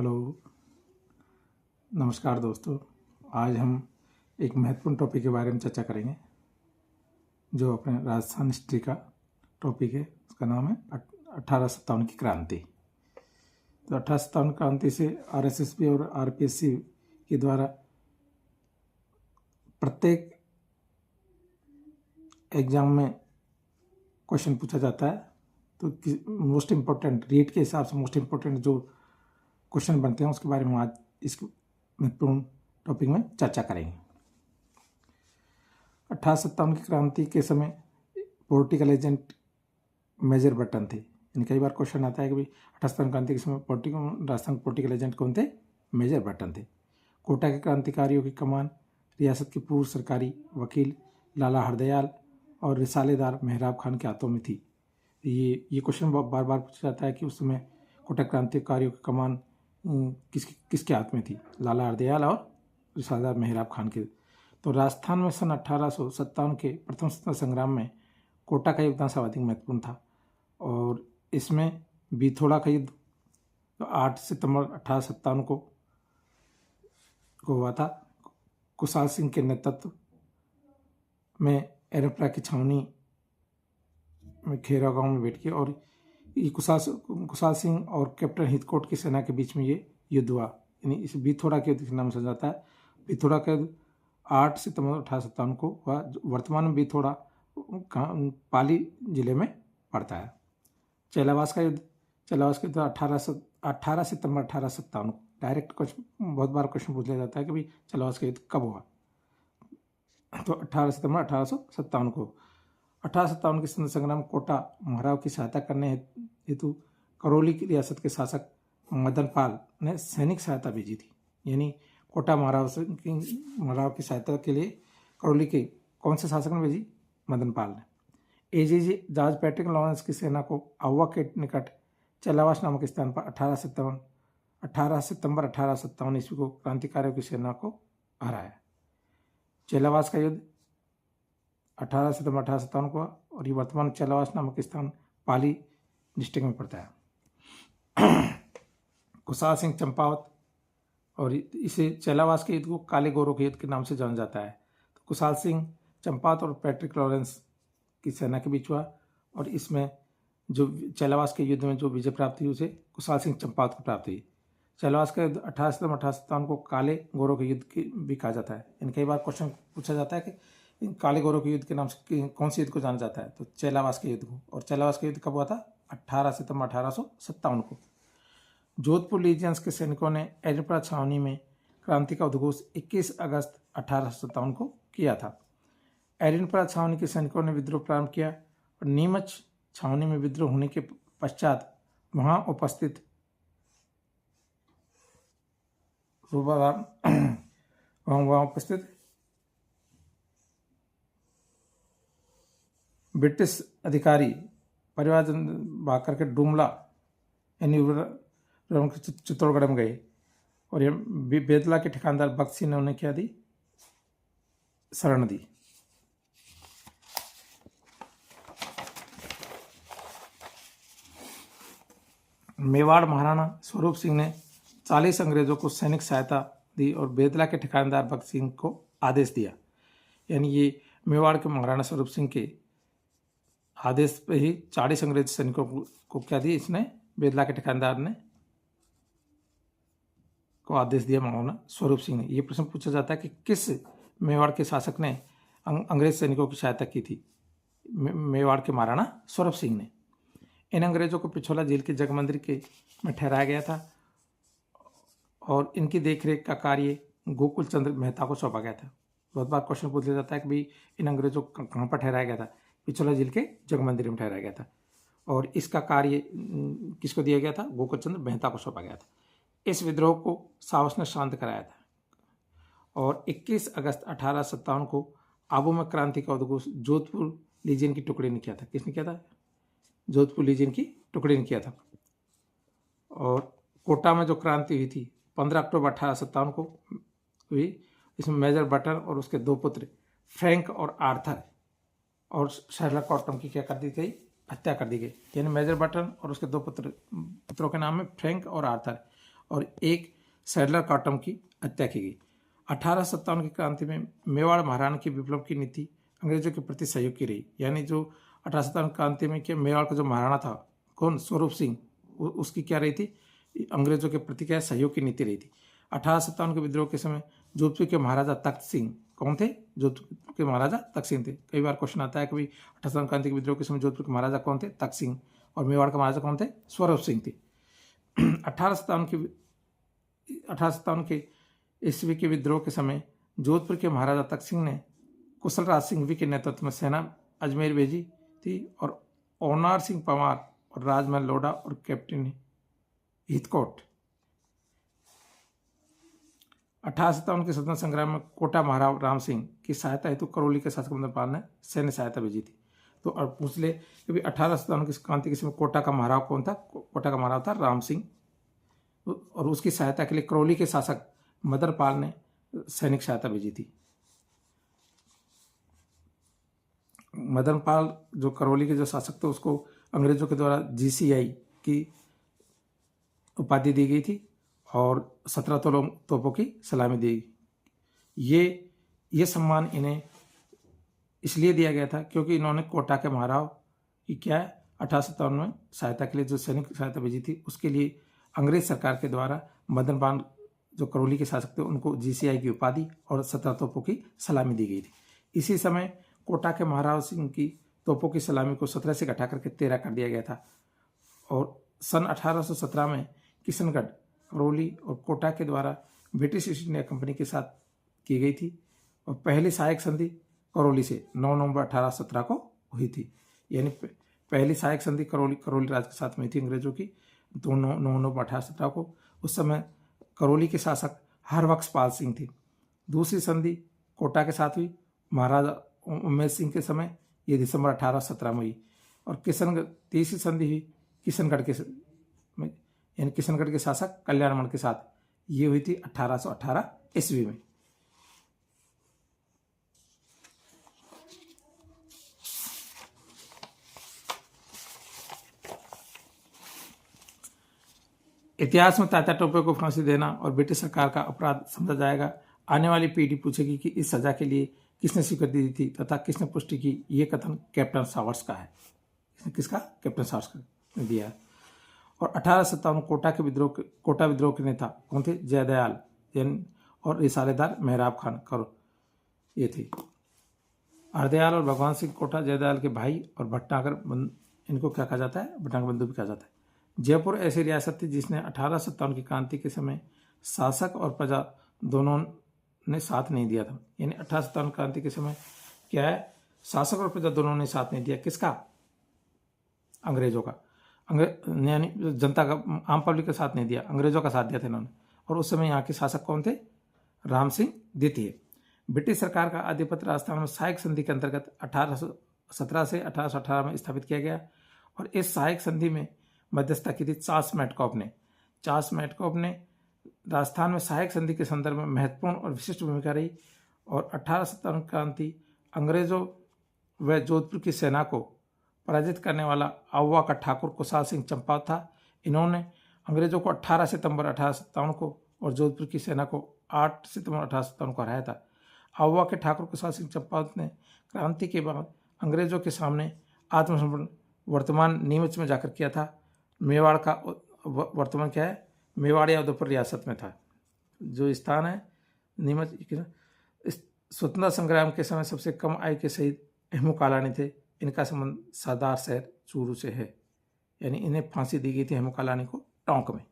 Hello, नमस्कार दोस्तों। आज हम एक महत्वपूर्ण टॉपिक के बारे में चर्चा करेंगे जो अपने राजस्थान हिस्ट्री का टॉपिक है। उसका नाम है 1857 की क्रांति। तो 1857 क्रांति से आरएसएसबी और आरपीएससी के द्वारा प्रत्येक एग्जाम में क्वेश्चन पूछा जाता है। तो मोस्ट इम्पोर्टेंट रीट के हिसाब से मोस्ट इम्पोर्टेंट जो क्वेश्चन बनते हैं उसके बारे में आज इस महत्वपूर्ण टॉपिक में चर्चा करेंगे। 1857 की क्रांति के समय पॉलिटिकल एजेंट मेजर बटन थे। यानी कई बार क्वेश्चन आता है कि भाई 1857 क्रांति के समय राजस्थान पॉलिटिकल एजेंट कौन थे? मेजर बटन थे। कोटा के क्रांतिकारियों की कमान रियासत के पूर्व सरकारी वकील लाला हरदयाल और रिसालेदार मेहराब खान के हाथों में थी। ये क्वेश्चन बार बार पूछा जाता है कि उस समय कोटा क्रांतिकारियों की कमान किसके हाथ में थी? लाला हरदयाल और रिसालेदार मेहराब खान के। तो राजस्थान में सन 1857 के प्रथम स्वतंत्रता संग्राम में कोटा का योगदान सर्वाधिक महत्वपूर्ण था और इसमें बिथोड़ा का युद्ध 8 सितंबर 1857 को हुआ था। कुशाल सिंह के नेतृत्व में एरपरा की छावनी में खेरा गांव में बैठ के और ये कुशाल सिंह और कैप्टन हितकोट की सेना के बीच में ये युद्ध हुआ। यानी इस बिथोड़ा के युद्ध के नाम से जाता है। बिथोड़ा का युद्ध 8 सितंबर 1857 को हुआ। वर्तमान में बिथोड़ा पाली जिले में पड़ता है। चेलावास का युद्ध 18 सितंबर 1857 को। डायरेक्ट क्वेश्चन बहुत बार क्वेश्चन पूछ लिया जाता है कि भाई चेलावास का युद्ध कब हुआ? तो 18 सितंबर 1857 को। 1857 के स्वतंत्रता संग्राम कोटा महाराव की सहायता करने हेतु करौली की रियासत के शासक मदन पाल ने सैनिक सहायता भेजी थी। यानी कोटा महाराव की सहायता के लिए करौली के कौन से शासक ने भेजी? मदन पाल ने। एजीजी जॉर्ज पैट्रिक लॉरेंस की सेना को आउवा के निकट चेलावास नामक स्थान पर 18 सितंबर 1857 ईस्वी को क्रांतिकारियों की सेना को हराया। चेलावास का युद्ध 18 सितंबर 1857 को और ये वर्तमान चेलावास नामक स्थान पाली डिस्ट्रिक्ट में पड़ता है। कुशाल सिंह चंपावत और इसे चेलावास के युद्ध को काले गोरों के युद्ध के नाम से जाना जाता है। तो कुशाल सिंह चंपावत और पैट्रिक लॉरेंस की सेना के बीच हुआ और इसमें जो चेलावास के युद्ध में जो विजय प्राप्त हुई उसे कुशाल सिंह चंपावत को प्राप्त हुई। चेलावास का युद्ध 18 सितंबर 1857 को काले गोरों के युद्ध भी कहा जाता है। इन कई बार क्वेश्चन पूछा जाता है कि काले गोरों के युद्ध के नाम से कौन से युद्ध को जाना जाता है? तो चेलावास के युद्ध को। और चेलावास का युद्ध कब हुआ था? 18 सितंबर 1857 को। जोधपुर लीजियंस के सैनिकों ने एरपरा छावनी में क्रांति का उद्घोष 21 अगस्त 1857 को किया था। एरपरा छावनी के सैनिकों ने विद्रोह प्रारंभ किया और नीमच छावनी में विद्रोह होने के पश्चात वहां उपस्थित ब्रिटिश अधिकारी परिवार भाग करके डुमला यानी चित्तौड़गढ़ में गए और ये बेतला के ठिकानदार भगत सिंह ने उन्हें क्या दी? शरण दी। मेवाड़ महाराणा स्वरूप सिंह ने 40 अंग्रेजों को सैनिक सहायता दी और बेतला के ठिकानदार भगत सिंह को आदेश दिया। यानी ये मेवाड़ के महाराणा स्वरूप सिंह के आदेश पे ही 40 अंग्रेज सैनिकों को क्या दी? इसने बेतला के ठिकानदार ने को आदेश दिया महाराणा स्वरूप सिंह ने। ये प्रश्न पूछा जाता है कि किस मेवाड़ के शासक ने अंग्रेज सैनिकों की सहायता की थी? मेवाड़ के महाराणा स्वरूप सिंह ने। इन अंग्रेजों को पिछोला जेल के जगमंदिर में ठहराया गया था और इनकी देखरेख का कार्य गोकुल चंद्र मेहता को सौंपा गया था। बहुत बार क्वेश्चन पूछ लिया जाता है कि भाई इन अंग्रेजों को कहाँ पर ठहराया गया था? पिछोला जेल के जगमंदिर में ठहराया गया था और इसका कार्य किसको दिया गया था? गोकुल चंद्र मेहता को सौंपा गया था। इस विद्रोह को साहस ने शांत कराया था और 21 अगस्त 1857 को आबू में क्रांति का उद्घोष जोधपुर लीजियन की टुकड़ी ने किया था। किसने किया था? जोधपुर लीजियन की टुकड़ी ने किया था। और कोटा में जो क्रांति हुई थी 15 अक्टूबर 1857 को हुई। इसमें मेजर बटन और उसके दो पुत्र फ्रैंक और आर्थर और शर्लक कॉटन की क्या कर दी गई? हत्या कर दी गई। यानी मेजर बटन और उसके दो पुत्रों के नाम में फ्रैंक और आर्थर और एक सैडलर काटम की हत्या की गई। 1857 की क्रांति में मेवाड़ महाराणा की विप्लव की नीति अंग्रेजों के प्रति सहयोग की रही। यानी जो 1857 क्रांति में क्या मेवाड़ का जो महाराणा था, कौन, स्वरूप सिंह, उसकी क्या रही थी, अंग्रेजों के प्रति क्या सहयोग की नीति रही थी। 1857 के विद्रोह के समय जोधपुर के महाराजा तख्त सिंह कौन थे? जोधपुर के महाराजा तख्त सिंह थे। कई बार क्वेश्चन आता है कि भाई 1857 क्रांति के विद्रोह के समय जोधपुर के महाराजा कौन थे? तख्त सिंह। और मेवाड़ का महाराजा कौन थे? स्वरूप सिंह थे। 1857 के ईस्वी के विद्रोह के समय जोधपुर के महाराजा तख्त सिंह ने कुशल राज सिंघवी के नेतृत्व में सेना अजमेर भेजी थी और ओनार सिंह पंवार और राजमहल लोढ़ा और कैप्टन हितकोट। 1857 के स्वतंत्रता संग्राम में कोटा महाराव राम सिंह की सहायता हेतु करौली के शासक मदनपाल ने सैन्य सहायता भेजी थी। तो अब पूछ ले कि 1857 की क्रांति के समय कोटा का महाराव कौन था? कोटा का महाराव था राम सिंह और उसकी सहायता के लिए करौली के शासक मदनपाल ने सैनिक सहायता भेजी थी। मदनपाल जो करौली के जो शासक थे उसको अंग्रेजों के द्वारा GCI की उपाधि दी गई थी और 17 तोपों की सलामी दी गई। ये सम्मान इन्हें इसलिए दिया गया था क्योंकि इन्होंने कोटा के महाराव की क्या है 1857 में सहायता के लिए जो सैनिक सहायता भेजी थी उसके लिए अंग्रेज सरकार के द्वारा मदनपाल जो करौली के शासक थे उनको GCI की उपाधि और 17 तोपों की सलामी दी गई थी। इसी समय कोटा के महाराव सिंह की तोपों की सलामी को 17 से घटा करके 13 कर दिया गया था और सन 1817 में किशनगढ़, करौली और कोटा के द्वारा ब्रिटिश ईस्ट इंडिया कंपनी के साथ की गई थी और पहली सहायक संधि करौली से 9 नवंबर 1817 को हुई थी। यानी पहली सहायक संधि करौली राज्य के साथ में थी अंग्रेजों की 9 नवंबर 1817 को। उस समय करौली के शासक हरबख्श पाल सिंह थे। दूसरी संधि कोटा के साथ हुई महाराजा उमेश सिंह के समय, ये दिसंबर 1817 में हुई। और तीसरी संधि हुई किशनगढ़ के शासक कल्याणमल के साथ, ये हुई थी 1818 ईस्वी में। इतिहास में तात्या टोपे को फांसी देना और ब्रिटिश सरकार का अपराध समझा जाएगा। आने वाली पीढ़ी पूछेगी कि इस सजा के लिए किसने स्वीकृति दी थी तथा किसने पुष्टि की। ये कथन कैप्टन सावर्स का है। किसका? कैप्टन सावर्स ने दिया। और 1857 कोटा विद्रोह के नेता कौन थे? जयदयाल और रिसालेदार मेहराब खान करो, ये थे। हरदयाल और भगवान सिंह कोटा जयदयाल के भाई और भटनागर, इनको क्या कहा जाता है? भटनागर बंधु भी कहा जाता है। जयपुर ऐसी रियासत थी जिसने 1857 की क्रांति के समय शासक और प्रजा दोनों ने साथ नहीं दिया था। यानी 1857 क्रांति के समय क्या है? शासक और प्रजा दोनों ने साथ नहीं दिया। किसका? अंग्रेजों का। यानी जनता का, आम पब्लिक का साथ नहीं दिया, अंग्रेजों का साथ दिया था इन्होंने। और उस समय यहाँ के शासक कौन थे? राम सिंह द्वितीय। ब्रिटिश सरकार का आधिपत्य राजस्थान में सहायक संधि के अंतर्गत 1817 से 1818 में स्थापित किया गया और इस सहायक संधि में मध्यस्थता की थी चार्ल्स मैटकॉफ ने। चार्ल्स मैटकॉफ ने राजस्थान में सहायक संधि के संदर्भ में महत्वपूर्ण और विशिष्ट भूमिका रही और 1857 क्रांति अंग्रेजों व जोधपुर की सेना को पराजित करने वाला आउवा का ठाकुर कुशाल सिंह चंपावत था। इन्होंने अंग्रेजों को 18 सितंबर 1857 को और जोधपुर की सेना को 8 सितंबर 1857 को हराया था। आउवा के ठाकुर कुशाल सिंह चंपावत ने क्रांति के बाद अंग्रेजों के सामने आत्मसमर्पण वर्तमान नीमच में जाकर किया था। मेवाड़ का वर्तमान क्या है? मेवाड़ या उदयपुर रियासत में था। जो स्थान है नीमच। स्वतंत्रता संग्राम के समय सबसे कम आयु के शहीद हेमू कालानी थे। इनका संबंध सरदार शहर चूरू से है। यानी इन्हें फांसी दी गई थी हेमू कालानी को टोंक में।